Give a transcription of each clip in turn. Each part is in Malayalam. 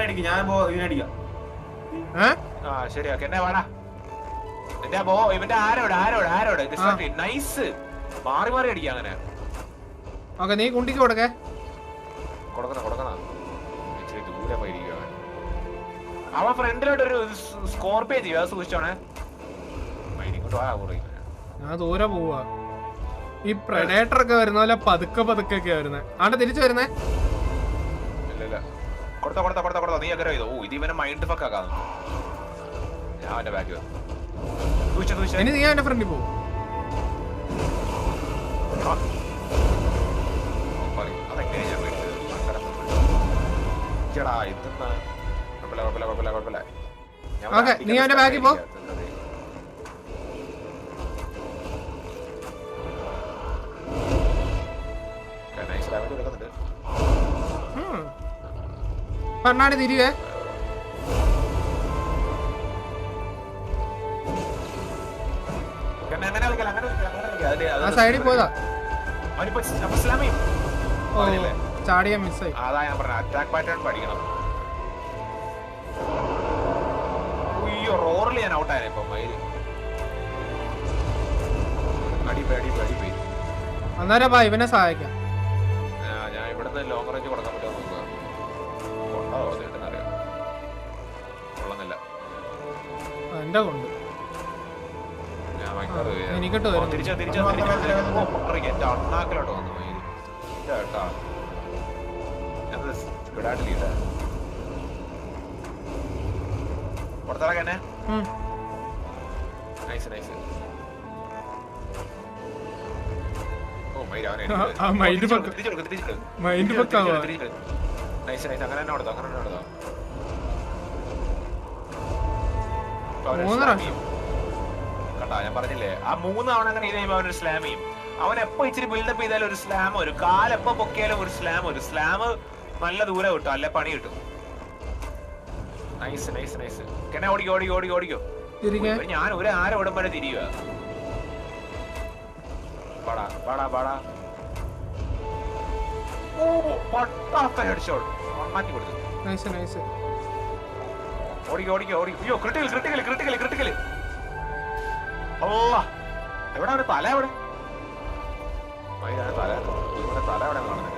അടിക്കും, ഞാൻ ഇതിനടിക്കാം. ശരിയാ എന്നെ വേടാ എന്റെ ഇവന്റെ ആരോട് നൈസ് മാറി മാറി അടിക്കാം അങ്ങനെ. നീ കുണ്ടിക്ക് കൊടുക്കണ ഇച്ചിരി ദൂരെ പോയിരിക്കും അവൻ ഫ്രണ്ടിലോട്ടൊരു സ്കോർപ്പിയോ ചെയ്യും, അത് സൂക്ഷിച്ചോണേ. ഞാൻ ദൂരെ പോവാ. ഈ പ്രെഡേറ്റർ ഒക്കെ വരുന്ന പോലെ പതുക്കെ പതുക്കെ വരുന്നേ. ആണ്ട് തിരിച്ചു വരുന്നേ. ഇല്ല കൊടുത്തോ നീ അങ്ങനെ ചെയ്തോ. ഇത് ഇവനെ മൈൻഡ് ഫക്ക് ആക്കാന്ന്. ഞാൻ അവന്റെ ബാഗ് ഇനി നീ അവന്റെ ഫ്രണ്ടിൽ പോകും. നീ അവന്റെ ബാഗിൽ പോ. കണ്ണാടി തിരികെ ആ സൈഡിൽ പോയതാ. ചാടിയ മിസ്സായി. അതാ ഞാൻ പറഞ്ഞ അറ്റാക്ക് പാറ്റേൺ പഠിക്കണം. അയ്യോ റോറിൽ ഞാൻ ഔട്ടായ ഇപ്പൊ മയില് അടിപ്പോയി. അന്നേരം ബാ ഇവനെ സഹായിക്കാം. ഞാൻ ഇവിടുന്ന് ലോങ് റേഞ്ച് കൊടുക്കാൻ പറ്റുമോ നോക്കുക. അറിയാം കൊള്ളുന്നില്ല. എന്റെ കൊണ്ട് എനിക്കിട്ട് എന്റെ അണ്ണാക്കിലോട്ട് വന്നു മയില് കേട്ടാ. വിടാട്ടില്ല പുറത്തിറക്കന്നെ. നൈസ് അങ്ങനെ തന്നെ കൊടുത്തോ. കണ്ടാ ഞാൻ പറഞ്ഞില്ലേ ആ 3 തവണ അങ്ങനെ ഇത് ചെയ്യുമ്പോ അവനൊരു സ്ലാം ചെയ്യും. അവൻ എപ്പോ ഇച്ചിരി ബിൽഡപ്പ് ചെയ്താലും ഒരു സ്ലാം വരും. കാലെപ്പോ പൊക്കിയാലും ഒരു സ്ലാം വരും. സ്ലാം നല്ല ദൂരെ കിട്ടും, അല്ലെ പണി കിട്ടും. നൈസ് കെന്നെ ഓടിക്കോ. ഞാൻ ഒരു ആരം ഓടുമ്പോഴേ തിരിയുക. പാടാ ഓ പട്ടാത്ത ഹെഡ്ഷോട്ട് ഒന്നാക്കി കൊടുത്തു. ഓടിക്കോ. അയ്യോ ക്രിട്ടിക്കൽ. എവിടെ അവന്റെ തല എവിടെ? തല എവിടെ കാണുന്നത്?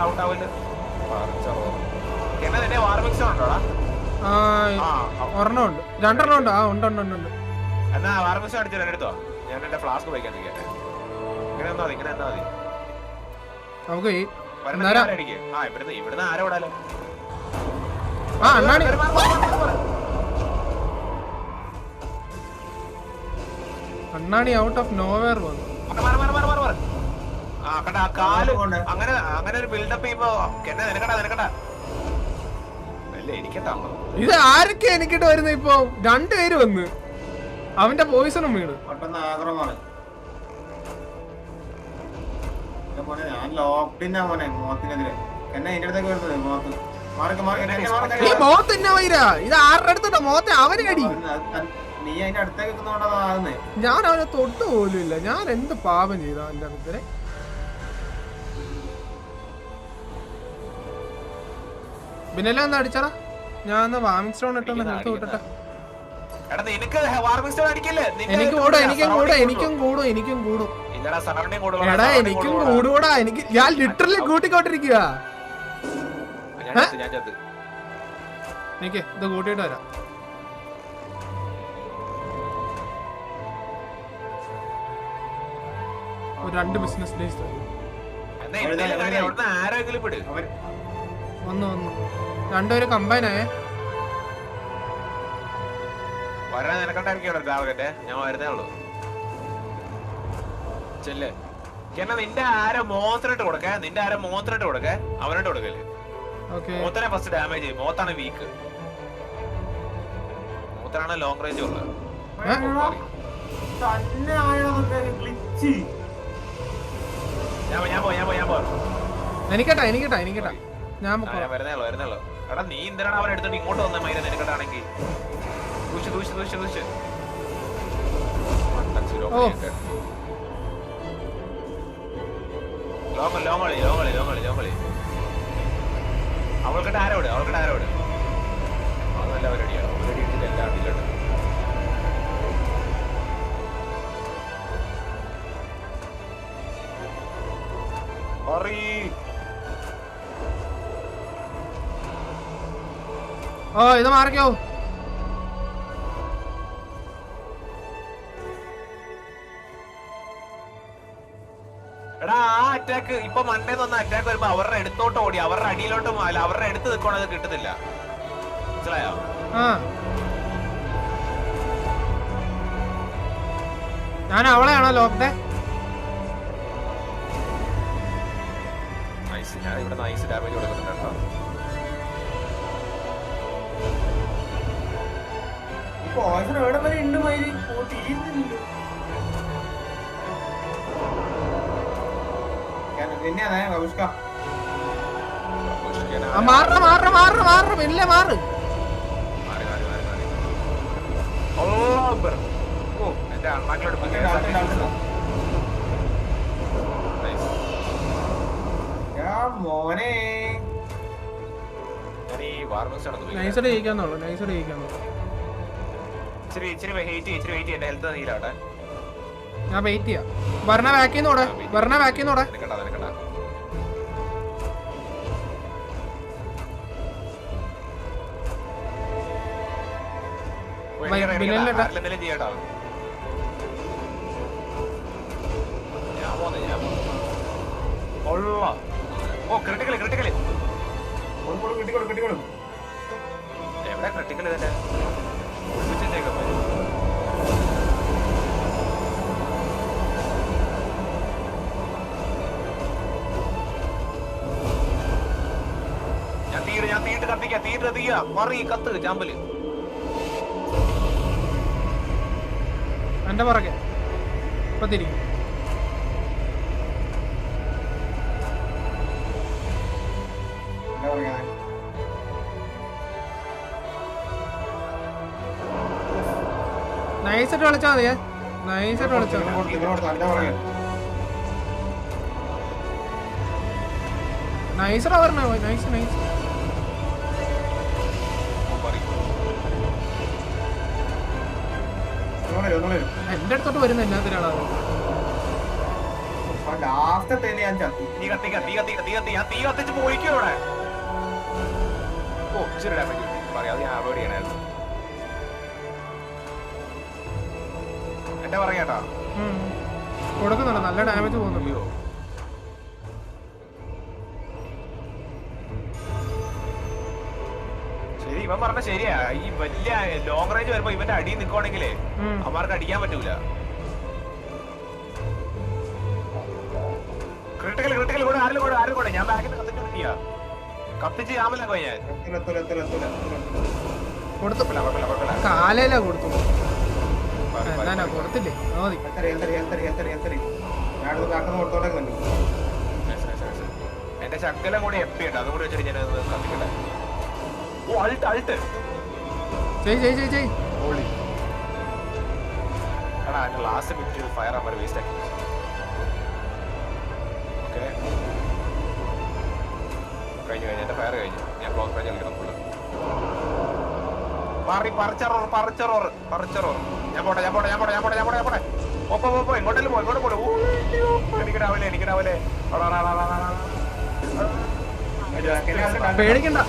ഔട്ട് ആവില്ല. എന്നാ നിന്നെ വാർമിക്സ് ഉണ്ടോടാ? ഒരെണ്ണമുണ്ട്, 2 ഉണ്ട്. ഉണ്ട്. എന്നാ വാർമിക്സ് അടിച്ചോ എടുത്തോ. ഞാൻ എന്റെ ഫ്ലാസ്ക് വയ്ക്കാൻ ഇങ്ങനെ എന്നാ മതി. നമുക്ക് ഇവിടുന്ന് ആരോ വിടാലോ. അണ്ണാണി ഔട്ട് ഓഫ് നോവെയർ വന്നു. അങ്ങനെ ഒരു ബിൽഡപ്പ് ചെയ്യുമ്പോ നിനക്കട്ടാ ഇത് ആരൊക്കെ എനിക്കിട്ട് വരുന്ന ഇപ്പൊ 2 പേര് വന്ന് അവന്റെ പോയിസണും വീണ്. ഈ മോത്ത് തന്നെ വൈരാ. ഇത് ആരുടെ അടുത്തോട്ടാ മോത്തെ അവന് കടി. ഞാൻ അവനെ തൊട്ട് പോലും ഇല്ല. ഞാൻ എന്ത് പാപം ചെയ്ത എന്റെ അടുത്തരെ. പിന്നെല്ലാം എന്താ അടിച്ചടാ. ഞാൻ വാമിംഗ് സ്റ്റോൺ ഇട്ടൊന്ന് ഹെൽത്ത് വിട്ടിട്ടെ. എനിക്കും കൂടും. എടാ എനിക്കും കൂടൂടാ. ഞാൻ ലിറ്ററലി കൂട്ടിക്കൊണ്ടിരിക്കുക. എനിക്ക് ഇത് കൂട്ടിയിട്ട് വരാം. ഒരു 2 ബിസിനസ് ഡേയ്സ് വന്നു 2 പേര് കമ്പൈൻ ആയേ. ഞാൻ വരുന്നേ ഉള്ളൂ. ചെല്ലേ നിന്റെ ആരോ മോത്തിനിട്ട് കൊടുക്കേ. അവനോട്ട് കൊടുക്കല്ലേ. മോത്തനെ ഫസ്റ്റ് ഡാമേജ് ചെയ്യും. മോത്താണ് വീക്ക്. മോത്തനാണ് ലോങ് റേഞ്ച് ഉള്ളത്. എനിക്കട്ടാ ഞാൻ വരുന്നേ ഉള്ളൂ. എടാ നീ എന്തിനാണ് അവൻ എടുത്തിട്ട് ഇങ്ങോട്ട് വന്ന മൈര? നിനക്കട്ടാണെങ്കിൽ അവൾക്ക് ടാരോട് അത് നല്ല പരിപാടിയാണ്. ഓൾറെഡി ഇട്ടിട്ട് എല്ലാ അടിയിലുണ്ട്. ഓ ഇത് മാറിക്കോ. എടാ ആ അറ്റാക്ക് ഇപ്പൊ മണ്ടേ വന്ന അറ്റാക്ക് വരുമ്പോ അവരുടെ അടുത്തോട്ട് ഓടി, അവരുടെ അടിയിലോട്ട് അല്ല അവരുടെ അടുത്ത് നിൽക്കണത് കിട്ടുന്നില്ല. മനസ്സിലായോ? ഞാൻ അവളെയാണോ ലോക്ക്ഡേ? ഞാൻ ഇവിടെ നൈസ് ഡാമേജ് കൊടുക്കുന്നുണ്ട് കേട്ടോ. എന്റെ അണ്ണാക്കിലോട്ട് മോനെ നൈസോടെ ജയിക്കാന്നുള്ളൂ. ഇച്ചിരി വെയിറ്റ് എന്റെ ഹെൽത്ത് നീലാട്ടെ. ഞാൻ വെയിറ്റ് ചെയ്യാം. വരണ ബാക്കിന്നോടെ ചെയ്യട്ടോ. ഓ ക്രിട്ടിക്കല് എവിടെ ക്രിട്ടിക്കല് തന്നെ ഞാൻ തീയിട്ട് കത്തിക്കാം മറി കത്ത് ചാമ്പല് എന്റെ പുറകെ ഇപ്പൊ തിരിക്കും. നൈസായിട്ട് കളിച്ചാ മതിയേ. നൈസറാ പറഞ്ഞ നൈസ് എന്റെ അടുത്തോട്ട് വരുന്ന എന്നാത്തിനാണ് അത്? തീ കത്തിച്ച് പോയിക്കോ ഇവിടെ. ഓ ഇച്ചിരി ഡാമേജ് പറയാം, അത് ഞാൻ അവോയ്ഡ് ചെയ്യണായിരുന്നു. എന്റെ പറയാട്ടാ കൊടുക്കുന്നുണ്ട്, നല്ല ഡാമേജ് പോകുന്നുണ്ട്. ശരി ഇവൻ പറഞ്ഞ ശരിയാ. ഈ വലിയ ലോങ് റേഞ്ച് വരുമ്പോ ഇവന്റെ അടിയിൽ നിൽക്കുവാണെങ്കിലേ അവർക്ക് അടിക്കാൻ പറ്റൂല. ക്രിട്ടിക്കൽ കൂടെ ആരും കൂടെ ഞാൻ ബാക്കിൽ കത്തിച്ച് ഞാമല്ല പോയി ഞാൻ കാലയിലാ കൊടുത്തു. കൊടുത്തില്ലേ? എന്റെ ശക്കലം കൂടി എപ്പി ഉണ്ട്, അതും കൂടി വെച്ചിട്ട് ഞാൻ കത്തിക്കട്ടെ. ഓ അൾട്ട് എടാ എന്റെ ലാസ്റ്റ് മിനിറ്റ് ഫയർ ആവാൻ വേസ്റ്റ് ആക്കി. ഓക്കെ കഴിഞ്ഞു എന്റെ ഫയർ കഴിഞ്ഞു. ഞാൻ ക്ലോസ് റേഞ്ച് കളിക്കണം ഫുള്ള്. പറിച്ചറോർ ഞാൻ പോട്ടെ ഇങ്ങോട്ടേലും ഇങ്ങോട്ട് പോലെ എനിക്ക് രാവിലെ പേടിക്കണ്ട,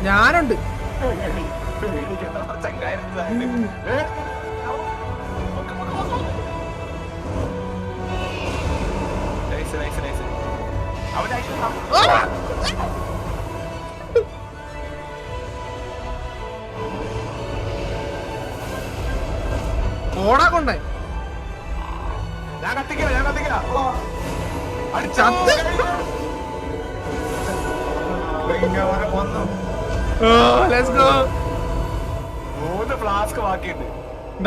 ഞാനുണ്ട്. ഓടാ കൊണ്ടേ ഞാൻ കത്തിക്കാം. മൂന്ന് ഫ്ലാസ്ക് ബാക്കിയുണ്ട്.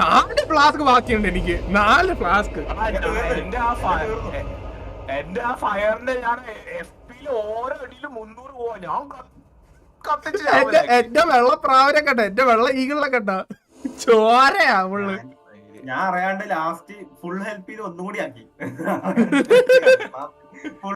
4 ഫ്ലാസ്ക് ബാക്കിയുണ്ട് എനിക്ക്. 4 ഫ്ലാസ്ക്. എന്റെ ആ ഫയറിന്റെ ഞാൻ FP-ല് ഓരോ അടിയിലും 300 പോവാ. ഞാൻ കത്തിച്ച് എന്റെ വെള്ളപ്രാവരെ കേട്ടോ, എന്റെ വെള്ള ഈകളെ കേട്ടോ, ചോരയാ ഉള്ളു. ഞാൻ അറിയാണ്ട് ലാസ്റ്റ് ഫുൾ ഹെൽപ്പ് ചെയ്ത് ഒന്നുകൂടി ആക്കി.